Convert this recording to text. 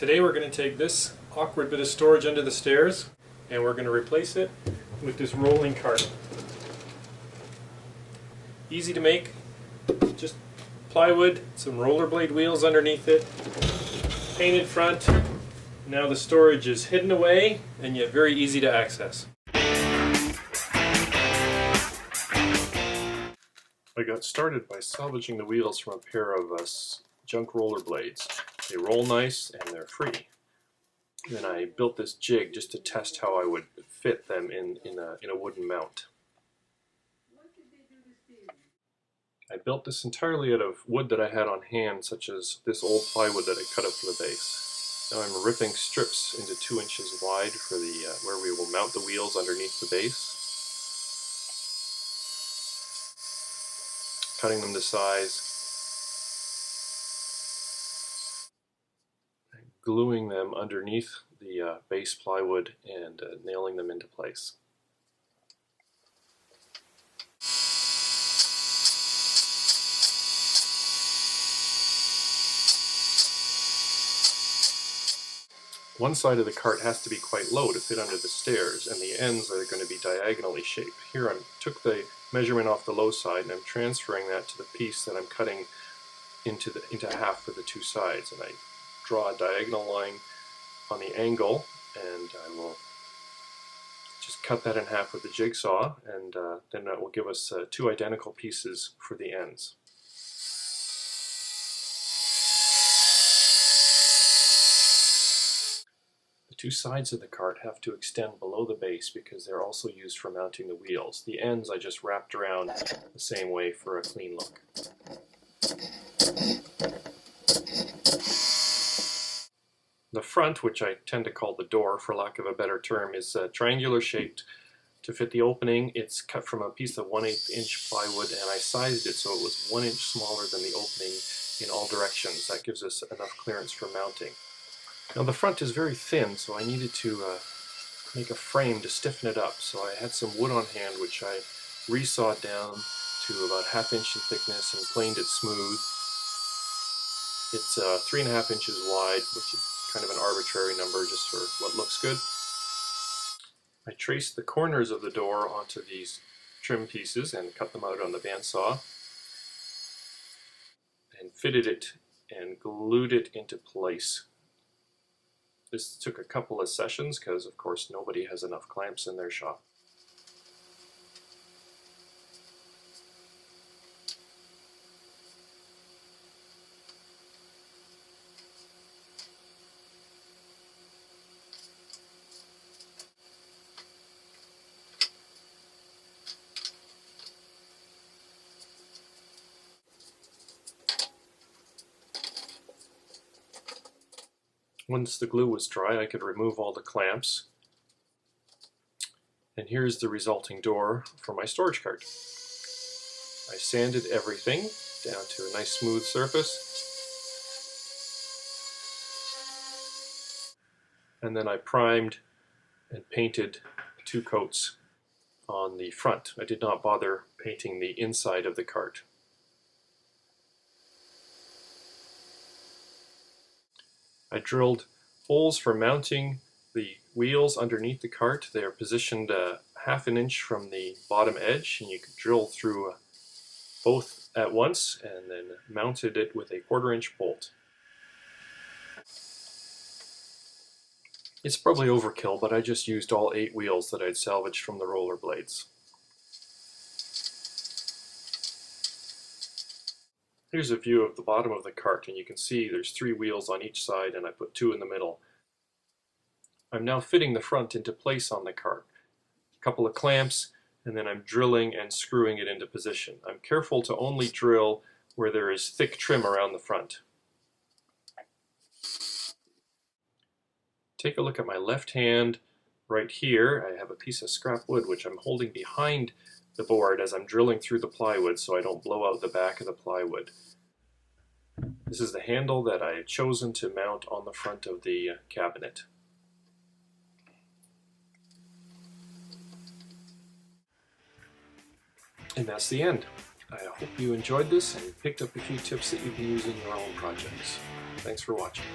Today we're going to take this awkward bit of storage under the stairs and we're going to replace it with this rolling cart. Easy to make, just plywood, some rollerblade wheels underneath it, painted front. Now the storage is hidden away and yet very easy to access. I got started by salvaging the wheels from a pair of junk rollerblades. They roll nice and they're free. Then I built this jig just to test how I would fit them in a wooden mount. I built this entirely out of wood that I had on hand, such as this old plywood that I cut up for the base. Now I'm ripping strips into 2 inches wide for the where we will mount the wheels underneath the base. Cutting them to size. Gluing them underneath the base plywood and nailing them into place. One side of the cart has to be quite low to fit under the stairs, and the ends are going to be diagonally shaped. Here I took the measurement off the low side and I'm transferring that to the piece that I'm cutting into half for the 2 sides, and I draw a diagonal line on the angle and I will just cut that in half with the jigsaw, and then that will give us 2 identical pieces for the ends. The 2 sides of the cart have to extend below the base because they're also used for mounting the wheels. The ends I just wrapped around the same way for a clean look. The front, which I tend to call the door for lack of a better term, is triangular shaped to fit the opening. It's cut from a piece of 1/8 inch plywood, and I sized it so it was 1 inch smaller than the opening in all directions. That gives us enough clearance for mounting. Now the front is very thin, so I needed to make a frame to stiffen it up. So I had some wood on hand, which I resawed down to about 1/2 inch in thickness and planed it smooth. It's 3.5 inches wide, which is kind of an arbitrary number just for what looks good. I traced the corners of the door onto these trim pieces and cut them out on the bandsaw and fitted it and glued it into place. This took a couple of sessions because, of course, nobody has enough clamps in their shop. Once the glue was dry, I could remove all the clamps. And here's the resulting door for my storage cart. I sanded everything down to a nice smooth surface. And then I primed and painted 2 coats on the front. I did not bother painting the inside of the cart. I drilled holes for mounting the wheels underneath the cart. They are positioned 1/2 inch from the bottom edge, and you can drill through both at once and then mounted it with a 1/4 inch bolt. It's probably overkill, but I just used all 8 wheels that I'd salvaged from the rollerblades. Here's a view of the bottom of the cart, and you can see there's 3 wheels on each side and I put 2 in the middle. I'm now fitting the front into place on the cart. A couple of clamps, and then I'm drilling and screwing it into position. I'm careful to only drill where there is thick trim around the front. Take a look at my left hand right here. I have a piece of scrap wood which I'm holding behind the board as I'm drilling through the plywood so I don't blow out the back of the plywood. This is the handle that I had chosen to mount on the front of the cabinet. And that's the end. I hope you enjoyed this and picked up a few tips that you can use in your own projects. Thanks for watching.